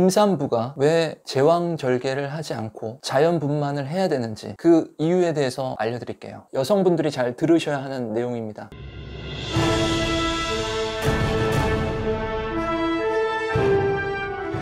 임산부가 왜 제왕절개를 하지 않고 자연분만을 해야 되는지 그 이유에 대해서 알려드릴게요. 여성분들이 잘 들으셔야 하는 내용입니다.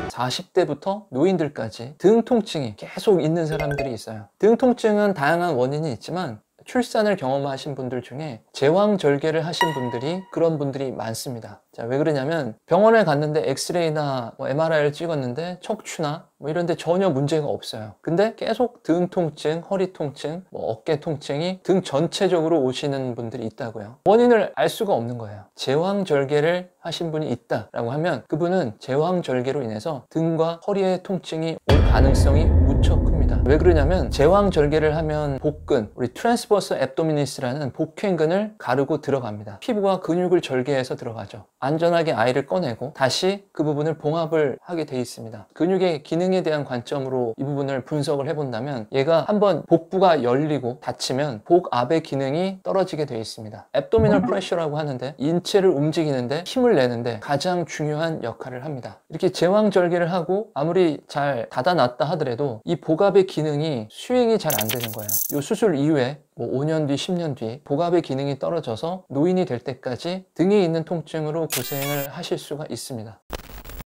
40대부터 노인들까지 등 통증이 계속 있는 사람들이 있어요. 등 통증은 다양한 원인이 있지만 출산을 경험하신 분들 중에 제왕절개를 하신 분들이 그런 분들이 많습니다. 자, 왜 그러냐면 병원에 갔는데 엑스레이나 MRI를 찍었는데 척추나 이런 데 전혀 문제가 없어요. 근데 계속 등 통증, 허리 통증, 어깨 통증이 등 전체적으로 오시는 분들이 있다고요. 원인을 알 수가 없는 거예요. 제왕절개를 하신 분이 있다라고 하면 그분은 제왕절개로 인해서 등과 허리의 통증이 올 가능성이 무척 큽니다. 왜 그러냐면 제왕절개를 하면 복근, 우리 트랜스버스 앱도미니스라는 복횡근을 가르고 들어갑니다. 피부와 근육을 절개해서 들어가죠. 안전하게 아이를 꺼내고 다시 그 부분을 봉합을 하게 돼 있습니다. 근육의 기능에 대한 관점으로 이 부분을 분석을 해본다면 얘가 한번 복부가 열리고 닫히면 복압의 기능이 떨어지게 돼 있습니다. 앱도미널 프레셔라고 하는데 인체를 움직이는데 힘을 내는데 가장 중요한 역할을 합니다. 이렇게 제왕절개를 하고 아무리 잘 닫아놨다 하더라도 이 복압의 기능이 수행이 잘 안 되는 거예요. 이 수술 이후에 5년 뒤, 10년 뒤 복압의 기능이 떨어져서 노인이 될 때까지 등에 있는 통증으로 고생을 하실 수가 있습니다.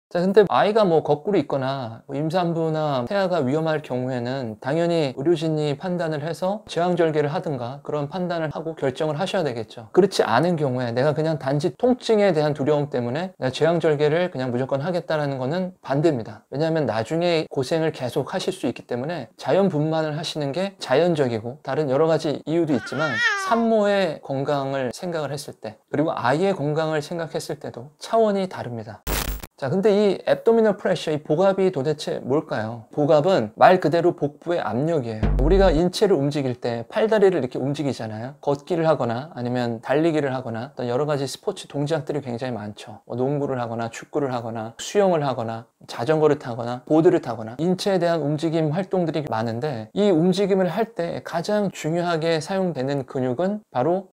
자, 근데 아이가 거꾸로 있거나 임산부나 태아가 위험할 경우에는 당연히 의료진이 판단을 해서 제왕절개를 하든가 그런 판단을 하고 결정을 하셔야 되겠죠. 그렇지 않은 경우에 내가 그냥 단지 통증에 대한 두려움 때문에 내가 제왕절개를 그냥 무조건 하겠다라는 거는 반대입니다. 왜냐하면 나중에 고생을 계속 하실 수 있기 때문에 자연분만을 하시는 게 자연적이고 다른 여러 가지 이유도 있지만 산모의 건강을 생각을 했을 때 그리고 아이의 건강을 생각했을 때도 차원이 다릅니다. 자, 근데 이 앱도미널 프레셔, 이 복압이 도대체 뭘까요? 복압은 말 그대로 복부의 압력이에요. 우리가 인체를 움직일 때 팔다리를 이렇게 움직이잖아요. 걷기를 하거나 아니면 달리기를 하거나 어떤 여러 가지 스포츠 동작들이 굉장히 많죠. 농구를 하거나 축구를 하거나 수영을 하거나 자전거를 타거나 보드를 타거나 인체에 대한 움직임 활동들이 많은데 이 움직임을 할 때 가장 중요하게 사용되는 근육은 바로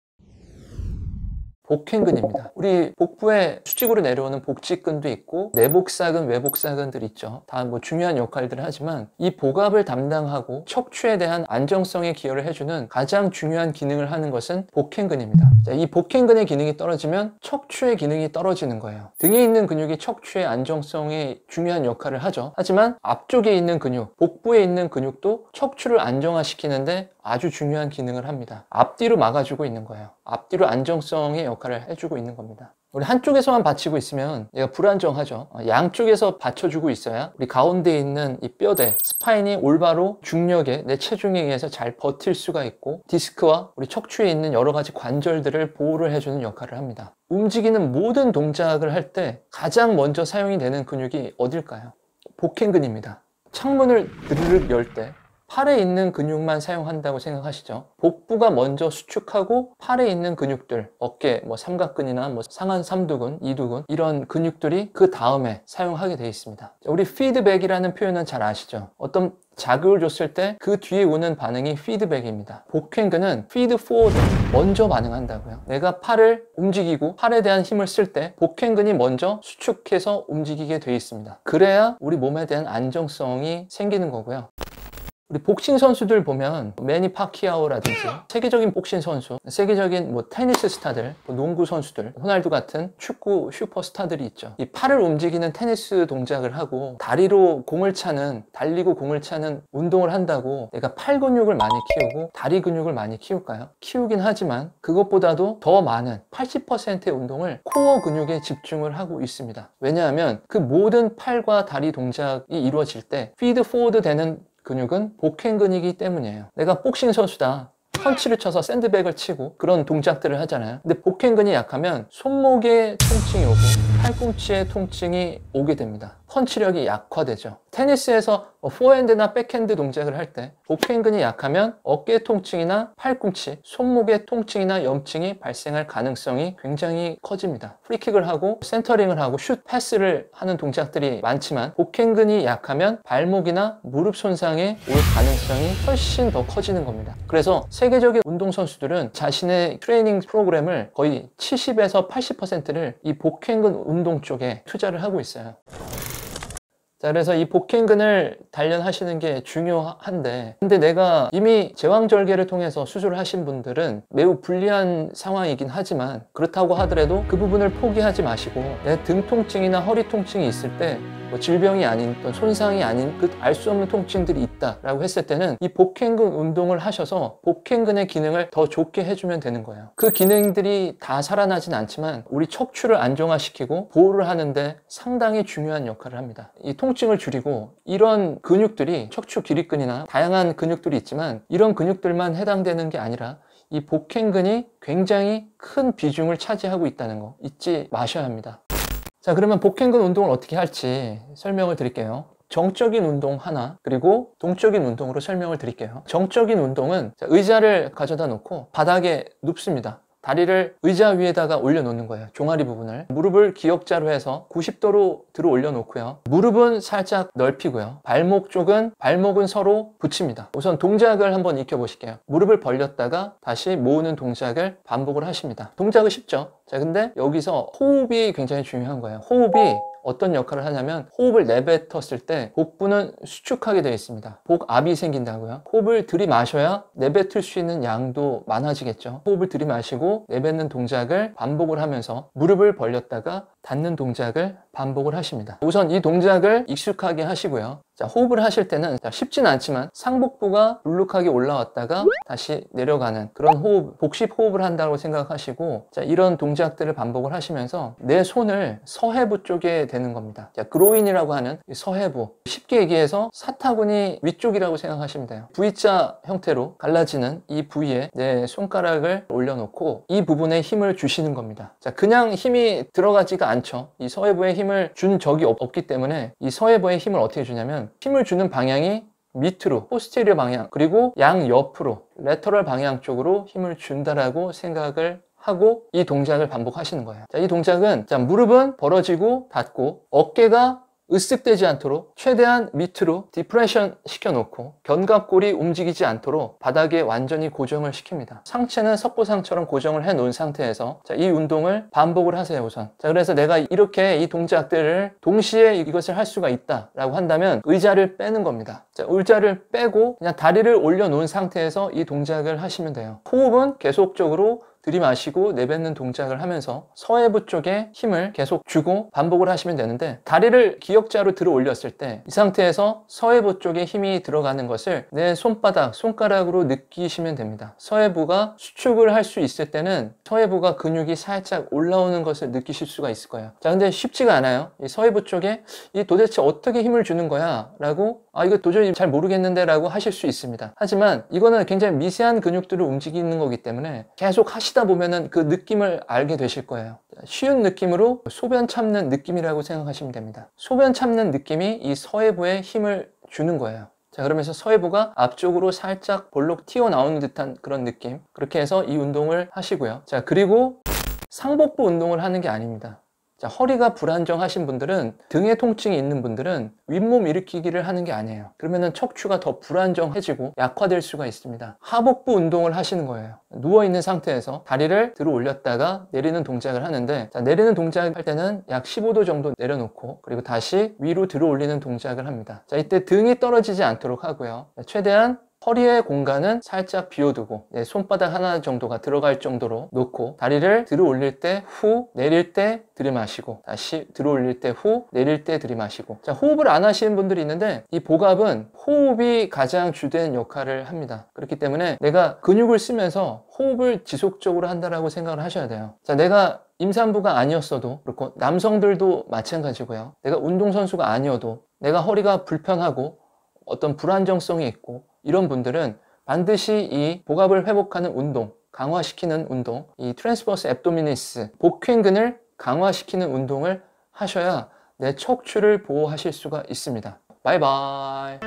복횡근입니다. 우리 복부에 수직으로 내려오는 복직근도 있고 내복사근, 외복사근들 있죠. 다 중요한 역할들을 하지만 이 복압을 담당하고 척추에 대한 안정성에 기여를 해주는 가장 중요한 기능을 하는 것은 복횡근입니다. 자, 이 복횡근의 기능이 떨어지면 척추의 기능이 떨어지는 거예요. 등에 있는 근육이 척추의 안정성에 중요한 역할을 하죠. 하지만 앞쪽에 있는 근육, 복부에 있는 근육도 척추를 안정화시키는데 아주 중요한 기능을 합니다. 앞뒤로 막아주고 있는 거예요. 앞뒤로 안정성의 역할을 해주고 있는 겁니다. 우리 한쪽에서만 받치고 있으면 얘가 불안정하죠. 양쪽에서 받쳐주고 있어야 우리 가운데에 있는 이 뼈대, 스파인이 올바로 중력에 내 체중에 의해서 잘 버틸 수가 있고 디스크와 우리 척추에 있는 여러 가지 관절들을 보호를 해주는 역할을 합니다. 움직이는 모든 동작을 할 때 가장 먼저 사용이 되는 근육이 어딜까요? 복횡근입니다. 창문을 드르륵 열 때 팔에 있는 근육만 사용한다고 생각하시죠. 복부가 먼저 수축하고 팔에 있는 근육들, 어깨, 삼각근이나 상한 삼두근, 이두근 이런 근육들이 그 다음에 사용하게 되어 있습니다. 우리 피드백이라는 표현은 잘 아시죠? 어떤 자극을 줬을 때 그 뒤에 오는 반응이 피드백입니다. 복횡근은 피드 포워드, 먼저 반응한다고요. 내가 팔을 움직이고 팔에 대한 힘을 쓸 때 복횡근이 먼저 수축해서 움직이게 되어 있습니다. 그래야 우리 몸에 대한 안정성이 생기는 거고요. 우리 복싱 선수들 보면 매니 파키아오라든지 세계적인 복싱 선수, 세계적인 테니스 스타들, 농구 선수들, 호날두 같은 축구 슈퍼스타들이 있죠. 이 팔을 움직이는 테니스 동작을 하고 다리로 공을 차는, 달리고 공을 차는 운동을 한다고 내가 팔 근육을 많이 키우고 다리 근육을 많이 키울까요? 키우긴 하지만 그것보다도 더 많은 80%의 운동을 코어 근육에 집중을 하고 있습니다. 왜냐하면 그 모든 팔과 다리 동작이 이루어질 때 피드 포워드 되는 근육은 복횡근이기 때문이에요. 내가 복싱 선수다. 펀치를 쳐서 샌드백을 치고 그런 동작들을 하잖아요. 근데 복횡근이 약하면 손목에 통증이 오고 팔꿈치에 통증이 오게 됩니다. 펀치력이 약화되죠. 테니스에서 포핸드나 백핸드 동작을 할 때 복횡근이 약하면 어깨 통증이나 팔꿈치, 손목의 통증이나 염증이 발생할 가능성이 굉장히 커집니다. 프리킥을 하고 센터링을 하고 슛, 패스를 하는 동작들이 많지만 복횡근이 약하면 발목이나 무릎 손상에 올 가능성이 훨씬 더 커지는 겁니다. 그래서 세계적인 운동선수들은 자신의 트레이닝 프로그램을 거의 70에서 80%를 이 복횡근 운동 쪽에 투자를 하고 있어요. 자, 그래서 이 복행근을 단련하시는 게 중요한데, 근데 내가 이미 제왕절개를 통해서 수술을 하신 분들은 매우 불리한 상황이긴 하지만, 그렇다고 하더라도 그 부분을 포기하지 마시고, 내 등 통증이나 허리 통증이 있을 때 뭐 질병이 아닌 또 손상이 아닌 그 알 수 없는 통증들이 있다라고 했을 때는 이 복행근 운동을 하셔서 복행근의 기능을 더 좋게 해주면 되는 거예요. 그 기능들이 다 살아나진 않지만 우리 척추를 안정화시키고 보호를 하는데 상당히 중요한 역할을 합니다. 이 통증을 줄이고, 이런 근육들이 척추 기립근이나 다양한 근육들이 있지만 이런 근육들만 해당되는 게 아니라 이 복행근이 굉장히 큰 비중을 차지하고 있다는 거 잊지 마셔야 합니다. 자, 그러면 복행근 운동을 어떻게 할지 설명을 드릴게요. 정적인 운동 하나, 그리고 동적인 운동으로 설명을 드릴게요. 정적인 운동은 의자를 가져다 놓고 바닥에 눕습니다. 다리를 의자 위에다가 올려놓는 거예요. 종아리 부분을. 무릎을 기역자로 해서 90도로 들어 올려놓고요. 무릎은 살짝 넓히고요. 발목은 서로 붙입니다. 우선 동작을 한번 익혀보실게요. 무릎을 벌렸다가 다시 모으는 동작을 반복을 하십니다. 동작은 쉽죠? 자, 근데 여기서 호흡이 굉장히 중요한 거예요. 호흡이 어떤 역할을 하냐면, 호흡을 내뱉었을 때 복부는 수축하게 되어 있습니다. 복압이 생긴다고요. 호흡을 들이마셔야 내뱉을 수 있는 양도 많아지겠죠. 호흡을 들이마시고 내뱉는 동작을 반복을 하면서 무릎을 벌렸다가 닫는 동작을 반복을 하십니다. 우선 이 동작을 익숙하게 하시고요. 자, 호흡을 하실 때는 쉽진 않지만 상복부가 불룩하게 올라왔다가 다시 내려가는 그런 호흡, 복식 호흡을 한다고 생각하시고, 자, 이런 동작들을 반복을 하시면서 내 손을 서해부 쪽에 대는 겁니다. 자, 그로인이라고 하는 서해부, 쉽게 얘기해서 사타구니 위쪽이라고 생각하시면 돼요. V자 형태로 갈라지는 이 부위에 내 손가락을 올려놓고 이 부분에 힘을 주시는 겁니다. 자, 그냥 힘이 들어가지가 않죠. 이 서해부에 힘을 준 적이 없기 때문에 이 서해부에 힘을 어떻게 주냐면, 힘을 주는 방향이 밑으로, 포스테리어 방향, 그리고 양옆으로, 레터럴 방향 쪽으로 힘을 준다라고 생각을 하고 이 동작을 반복하시는 거예요. 자, 이 동작은, 자, 무릎은 벌어지고 닫고 어깨가 으쓱되지 않도록 최대한 밑으로 디프레션 시켜놓고 견갑골이 움직이지 않도록 바닥에 완전히 고정을 시킵니다. 상체는 석고상처럼 고정을 해 놓은 상태에서, 자, 이 운동을 반복을 하세요. 우선, 자, 그래서 내가 이렇게 이 동작들을 동시에 이것을 할 수가 있다라고 한다면 의자를 빼는 겁니다. 자, 의자를 빼고 그냥 다리를 올려놓은 상태에서 이 동작을 하시면 돼요. 호흡은 계속적으로 들이마시고 내뱉는 동작을 하면서 서해부 쪽에 힘을 계속 주고 반복을 하시면 되는데, 다리를 기역자로 들어 올렸을 때 이 상태에서 서해부 쪽에 힘이 들어가는 것을 내 손가락으로 느끼시면 됩니다. 서해부가 수축을 할 수 있을 때는 서해부가 근육이 살짝 올라오는 것을 느끼실 수가 있을 거예요. 자, 근데 쉽지가 않아요. 이 서해부 쪽에 이 도대체 어떻게 힘을 주는 거야? 라고, 이거 도저히 잘 모르겠는데 라고 하실 수 있습니다. 하지만 이거는 굉장히 미세한 근육들을 움직이는 거기 때문에 계속 하시다 보면은 그 느낌을 알게 되실 거예요. 쉬운 느낌으로 소변 참는 느낌이라고 생각하시면 됩니다. 소변 참는 느낌이 이 서해부에 힘을 주는 거예요. 자, 그러면서 서해부가 앞쪽으로 살짝 볼록 튀어나오는 듯한 그런 느낌, 그렇게 해서 이 운동을 하시고요. 자, 그리고 상복부 운동을 하는 게 아닙니다. 자, 허리가 불안정하신 분들은, 등에 통증이 있는 분들은 윗몸 일으키기를 하는 게 아니에요. 그러면은 척추가 더 불안정해지고 약화될 수가 있습니다. 하복부 운동을 하시는 거예요. 누워있는 상태에서 다리를 들어 올렸다가 내리는 동작을 하는데, 자, 내리는 동작을 할 때는 약 15도 정도 내려놓고 그리고 다시 위로 들어 올리는 동작을 합니다. 자, 이때 등이 떨어지지 않도록 하고요. 최대한 허리의 공간은 살짝 비워두고 손바닥 하나 정도가 들어갈 정도로 놓고, 다리를 들어 올릴 때 후, 내릴 때 들이마시고, 다시 들어 올릴 때 후, 내릴 때 들이마시고. 자, 호흡을 안 하시는 분들이 있는데 이 복압은 호흡이 가장 주된 역할을 합니다. 그렇기 때문에 내가 근육을 쓰면서 호흡을 지속적으로 한다라고 생각을 하셔야 돼요. 자, 내가 임산부가 아니었어도 그렇고 남성들도 마찬가지고요. 내가 운동선수가 아니어도 내가 허리가 불편하고 어떤 불안정성이 있고 이런 분들은 반드시 이 복압을 회복하는 운동, 강화시키는 운동, 이 트랜스버스 앱도미니스, 복행근을 강화시키는 운동을 하셔야 내 척추를 보호하실 수가 있습니다. 바이바이.